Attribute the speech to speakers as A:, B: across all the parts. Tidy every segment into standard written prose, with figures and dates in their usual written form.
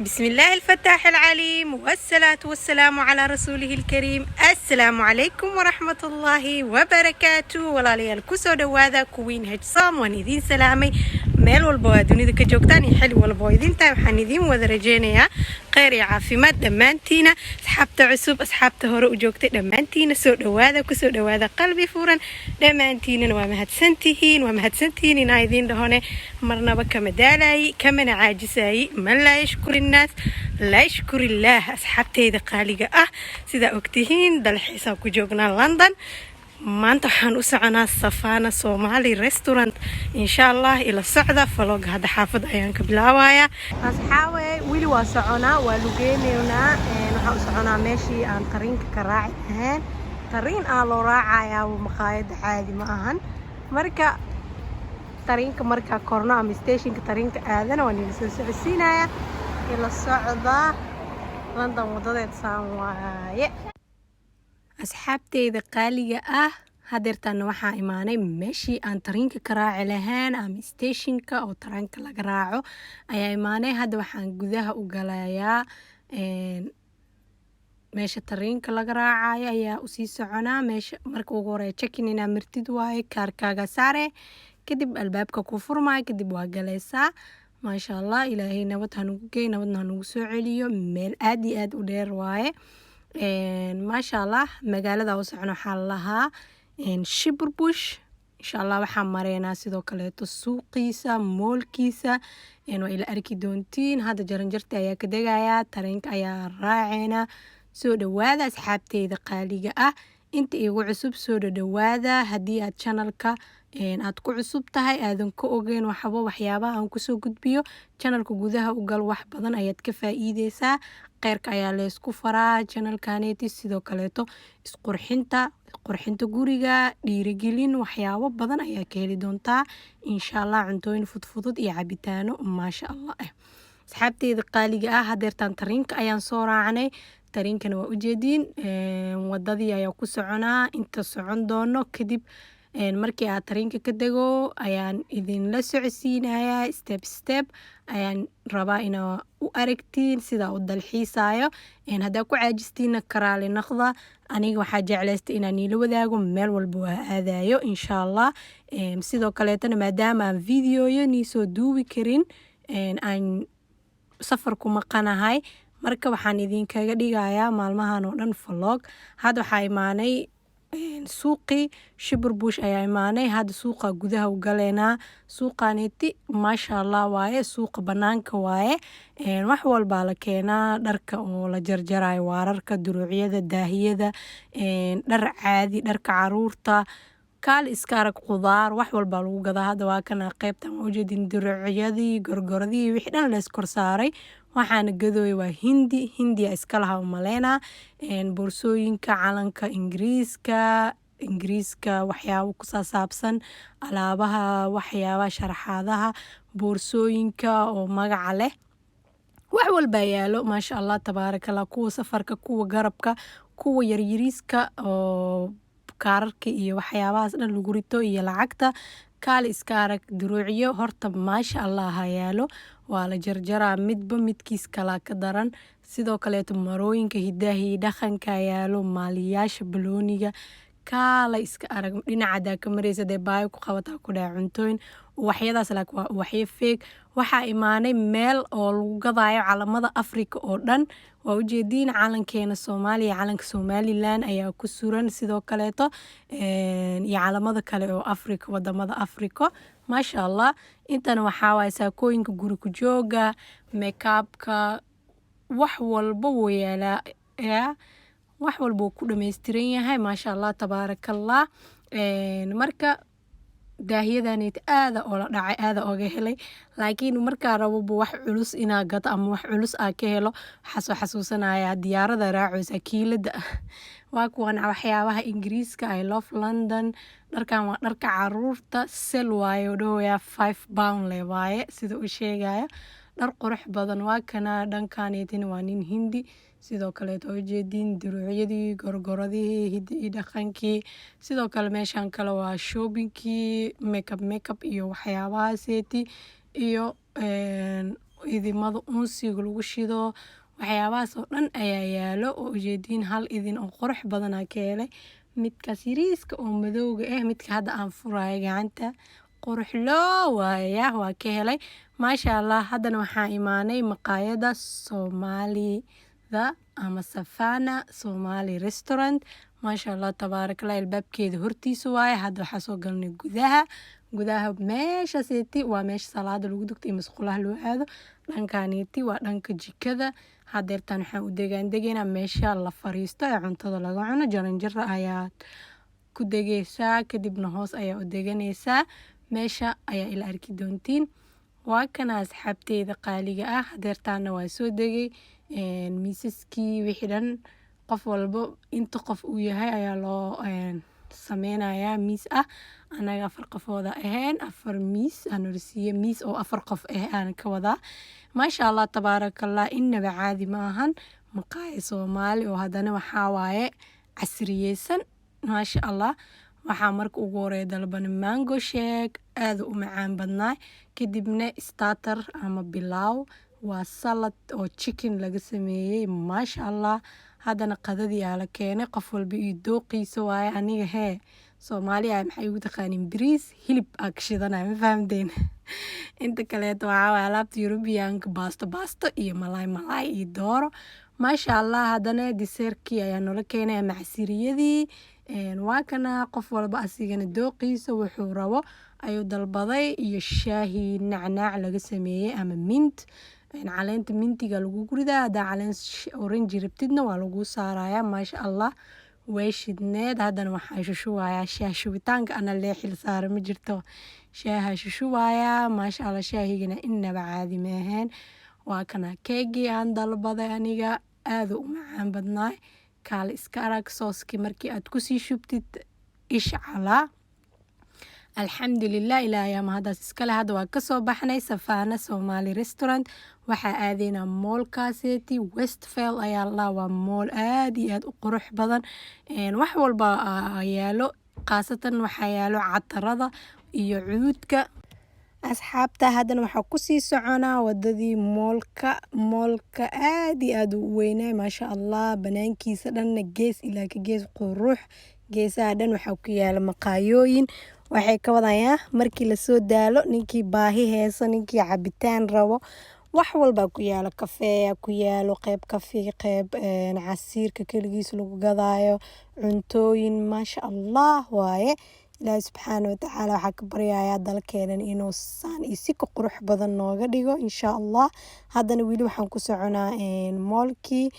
A: بسم الله الفتاح العليم والصلاة والسلام على رسوله الكريم. السلام عليكم ورحمة الله وبركاته. ولا ليال كسو دواذا كوين هجصام وانيدين سلامي ميل والبوادوني ذا كجوكتان يحلي والبوادين تايم حانيدين وذرجينيا قيري عافيمات دمانتينا أصحابتا عسوب أصحابتا هروء جوكتا دمانتينا سو دواذا كسو دواذا قلبي فورا دمانتينا ومهدسنتين نايدين دهوني مرنا بكا مدالاي كمن عاجساي من لا يشكر الناس لا يشكر الله. أصحابتي قاليقة سيدا أكتهين دالحيسا كجوغنا لندن maanta waxaan u soconaa Safana Somali restaurant insha Allah ila socda vlog hada xaafad ayaan ka bilaabayaa. asxaawe wili waa soconaa waa lugeynayna waxaan u soconaa meeshii aan tariinka ka raaci ahaan tariin aan loo raacayaa maqaayad caadi ma ahan marka tariinka marka korno ama stationka tariinka aadana waan idin soo socodsiinayaa ila socda London wadadeed saan waaye. asxaabteyda qaaliga hadeertaan waxaa imaanay meeshii aan tariinka ka raaci lahayn ama stationka oo taraanka laga raaco ayaa imaanay. hadda waxaan gudaha u galayaa meesha tariinka laga raacayo ayaa u sii soconaa. meesha marka ugu horeeya check-in inaa martid waaye kaarkaaga saare kadib albaabka ku furmaayo kadib waa galaysaa. maasha Allah ilaahay nabad ha nugu geey nabadna ha nugu soo celiyo. meel aad iyo aad u dheer waaye maasha Allah. magaalada u socon waxaa lahaa Shepherdbush insha Allah waxaan mareynaa sidoo kaleeto suuqiisa moolkiisa waa ila arki doontiin. hadda jaranjarta ayaa ka degayaa tareenka ayaa raaceena. soo dhawaada asxaabteyda qaaliga inta igu cusub soo dhawaada. haddii aad channelka aad ku cusub tahay aadan ka ogeyn waxyaabaha aan kusoo gudbiyo channelka gudaha u gal wax badan ayaad ka faa'iideysaa. qeyrka ayaa la isku faraa channelkaneeti sidoo kaleeto qurxinta guriga dhiirigelin waxyaabo badan ayaa ka heli doontaa insha Allah. cuntooyin fudfudud iyo cabitaano maasha Allah asxaabteyda qaaliga hadeertaan tariinka ayaan soo raacnay. tariinkana waa ujeediin wadadii ayaa ku soconaa inta socon doono kadib markii aad tariinka ka dego ayaan idinla socodsiinayaa step ayaan rabaa inaa u aragtiin sida u dalxiisayo. haddaa ku caajistiina karaali naqda aniga waxaa jeclaystay inaan niila wadaago meel walba waa aadayo insha Allah. sidoo kaleetana maadaama aan videoyo niisoo duubi karin aan safar ku maqanahay marka waxaan idinkaga dhigayaa maalmahan oo dhan vlog. hadda waxaa imaanay suuqii Shepherdbush ayaa imaanay. hadda suuqa gudaha u galeynaa. suuqaneeti maasha Allah waaye suuqa banaanka waaye wax walbaa la keenaa. dharka oo la jarjarayo waararka duruucyada daahiyada dhar caadi dharka caruurta kaal iska arag qudaar wax walbaa lagu gadaa. hadda waa kana qaybtan waa ujeedin duruucyadii gorgoradii wixii dhan la iskor saaray waxaana gadooy waa hindiya iska laha umaleynaa. boorsooyinka calanka ingiriiska waxyaabo ku saabsan alaabaha waxyaabaha sharaxaadaha boorsooyinka oo magaca leh wax walbaa yaalo maasha Allah tabaarakallah. kuwa safarka kuwa garabka kuwa yaryariiska oo kaararka iyo waxyaabahaas dhan lagu rito iyo lacagta kaal iska arag duruucyo horta maasha Allah ha yaalo waa la jarjaraa midba midkiis kala ka daran. sidoo kaleeto marooyinka hidaha iyo dhaqanka yaalo maaliyaasha balooniga kaala iska arag dhinaca ka mareysa dee baayo ku qabataa ku dhaca cuntooyin waxyadaas laakiin waa waxyo feeg. waxaa imaanay meel oo lagu gadaayo calamada Afrika oo dhan waa ujeediin calankeena Soomaaliya calanka Somaliland ayaa ku suran sidoo kaleeto iyo calamada kale oo Afrika wadamada Afrika maasha Allah. intana waxaa waaye saakooyinka guri ku jooga makeupka wax walba wuu yaalaa wax walba wuu ku dhameystiran yahay maasha Allah tabaarakallah. marka daahiyadanit aada oo la dhacay aada ooga helay laakiin markaa rababa wax culus inaa gato ama wax culus aa ka helo waxaa soo xasuusanaya diyaarada raacaysa kiilada waa kuwan waxyaabaha ingiriiska I love London. dharkan waa dharka caruurta sel waaye oo dhahooya 5 pound le waaye sida uu sheegayo. dhar qurux badan waa kana dhankaneetina waa nin hindi sidoo kaleeto oo jeedin duruucyadii gorgoradii hiddi iyo dhaqankii sidoo kale meeshan kale waa shoppingkii makeup iyo waxyaabahaaseti iyo idimada unsiga lagu shido waxyaabahaas oo dhan ayaa yaalo oo ujeediin hal idin oo qurux badanaa ka helay midkaas yariiska oo madowga ah midka hadda aan furayo gacanta qurux loo waaya waa ka helay maasha allah. haddana waxaan imaanay maqaayada soomaalida ama Savana Somali Restaurant maasha allah tabaarakallah albaabkeeda hortiisa waaye. hadda waxaa soo galnay gudaha meeshaaseti waa meesha salaada lagu dugto iyo masqulaha loo aado. dhankaaniti waa dhanka jikada. hadeertaan waxaan u degaandegaynaa meesha la fariisto ee cuntada laga cuno. jaranjaro ayaad ku degaysaa kadibna hoos ayaa u deganaysaa. meesha ayaa ila arki doontiin. waa kana asxaabteyda qaaliga ah. hadeertaana waa soo degay miisaskii wixii dhan qof walbo inta qof uu yahay ayaa loo sameynayaa miis ah. anaga 4 qofooda ahayn 4 miis aan horsiiye miis oo 4 qof ah aan ka wadaa. maasha allah tabaarakallah inaba caadi ma ahan maqaayad Soomaali oo haddana waxaa waaye casriyeysan maasha allah. waxaa marka ugu horeeya dalbana mango shake aad u macaan badnaa. kadibna starter ama bilaaw waa salad oo chicken laga sameeyey maasha allah. haddana qadadii aa la keenay qof walba iyo dooqiisa waaye. aniga Soomaaliya maxay ugu taqaanin bariis hilib aa ka shidanaya ma fahamteen. inta kaleeto waxaa waaye alaabta Europeanka baasto iyo malaay iyo dooro maasha allah. haddana diseerkii ayaa noola keenay ama casiriyadii waa kana qof walba asigana dooqiisa wuxuu rabo ayuu dalbaday iyo shaahi nacnaac laga sameeyey ama mint caleenta mintiga lagu guridaa. haddaa caleen orange rabtidna waa lagu saarayaa maasha allah way shidneed. haddana waxaa shushuwayaa shaah shubitaanka ana lee xil saara ma jirto shaaha shushuwayaa maasha allah. shaahigana inaba caadi ma ahayn. waa kana keegii aan dalbaday aniga aad u macaan badnaa. kaale iska arag sooskii markii aad kusii shubtid ishcalaa. alxamdulilah ilaahay ama haddaas iskale. hadda waa kasoo baxnay Savana Somali Restaurant. waxaa aadeynaa moolkaaseti Westfield ayaa la waa mool aad iyo aad u qurux badan wax walba yaalo qaasatan waxaa yaalo catarada iyo cuudka. asxaabta haddana waxaa kusii soconaa wadadii moolka aad iyo aad u weynaa maasha allah. banaankiisa dhanna gees ilaa ka gees qurux. geesaha dhan waxaa ku yaala maqaayooyin waxay ka wadayaa markii lasoo daalo ninkii baahi heeso ninkii cabitaan rabo wax walba ku yaalo. kafeeya ku yaalo qeyb kafee qeyb casiirka keligiis lagu gadaayo cuntooyin maasha allah waaye. ilaahay subxaana watacaala waxaa ka baryayaa dalkeenan inuu saan iyo si ka qurux badan nooga dhigo insha allah. haddana weli waxaan ku soconaa moolkii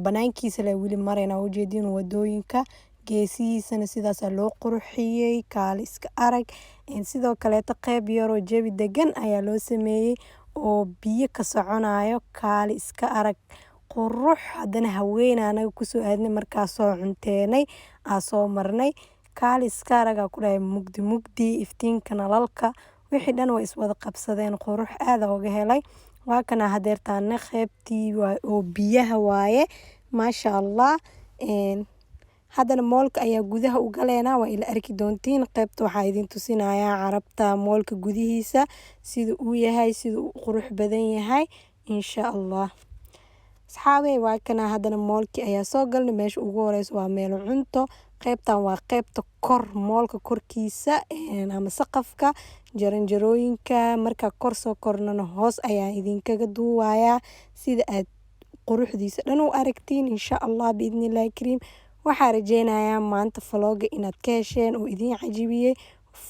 A: banaankiisa la weli marayna ujeedin wadooyinka geesihiisana sidaasaa loo qurxiyey kaale iska arag. sidoo kaleeto qeyb yaroo jabi degan ayaa loo sameeyey oo biyo ka soconayo kaale iska arag qurux. haddana haween anaga kusoo aadnay markaasoo cunteenay soo marnay kaale iska aragaa ku dhahay mugdi iftiinka nalalka wixii dhan way iswada qabsadeen qurux aada uga helay. waa kana hadeertaana qeybtii oo biyaha waaye maasha allah. haddana moolka ayaa gudaha u galeena waa ila arki doontiin. qeybta waxaa idin tusinayaa carabta moolka gudihiisa sida uu yahay sida uu qurux badan yahay insha allah. asxaabey waa kana haddana moolkii ayaa soo galnay. meesha ugu horeysa waa meel cunto. qeybtan waa qeybta kor moolka korkiisa ama saqafka jaranjarooyinka markaa kor soo kornana hoos ayaa idinkaga duuwayaa sida aad quruxdiisa dhan u aragtiin insha allah biidnillahi kariim. waxaa rajeynayaa maanta vlogga inaad ka hesheen oo idin cajibiyey.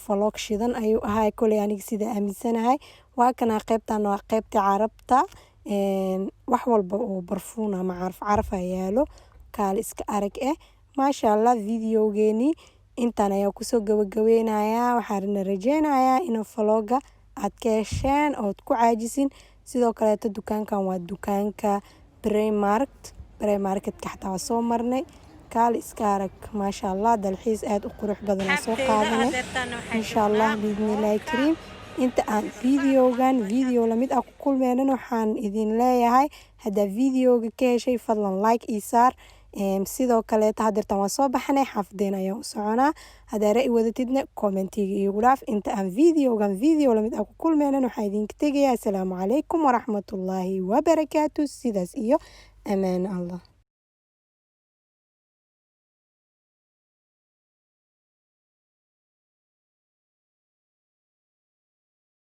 A: vlog shidan ayuu ahaa koley aniga sida aaminsanahay. waa kana qeybtan waa qeybta carabta wax walba oo barfuun ama caraf yaalo kaale iska arag maasha allah. videogeeni intaan ayaa kusoo gabagabeynayaa. waxaana rajeynayaa in vlogga aad ka hesheen ood ku caajisin. sidoo kaleeto dukaankan waa dukaanka Primarket xataa waa soo marnay kaale iska arag maasha allah. dalxiis aad u qurux badan aan soo qaadanay insha allah biidnillahi kariim. inta aan videogan video lamid ah ku kulmeenan waxaan idin leeyahay haddaa videoga ka heshay fadlan like ii saar sidoo kale hadeertan waan soo baxnay xaafadeen ayaan u soconaa hadaa ra'yi wadatidna commentiga iigu dhaaf inta aan video lamid ah ku kulmeynan waxaa idinka tegayaa asalaamu calaykum waraxmatullaahi wabarakaatu sidaas iyo amaan allah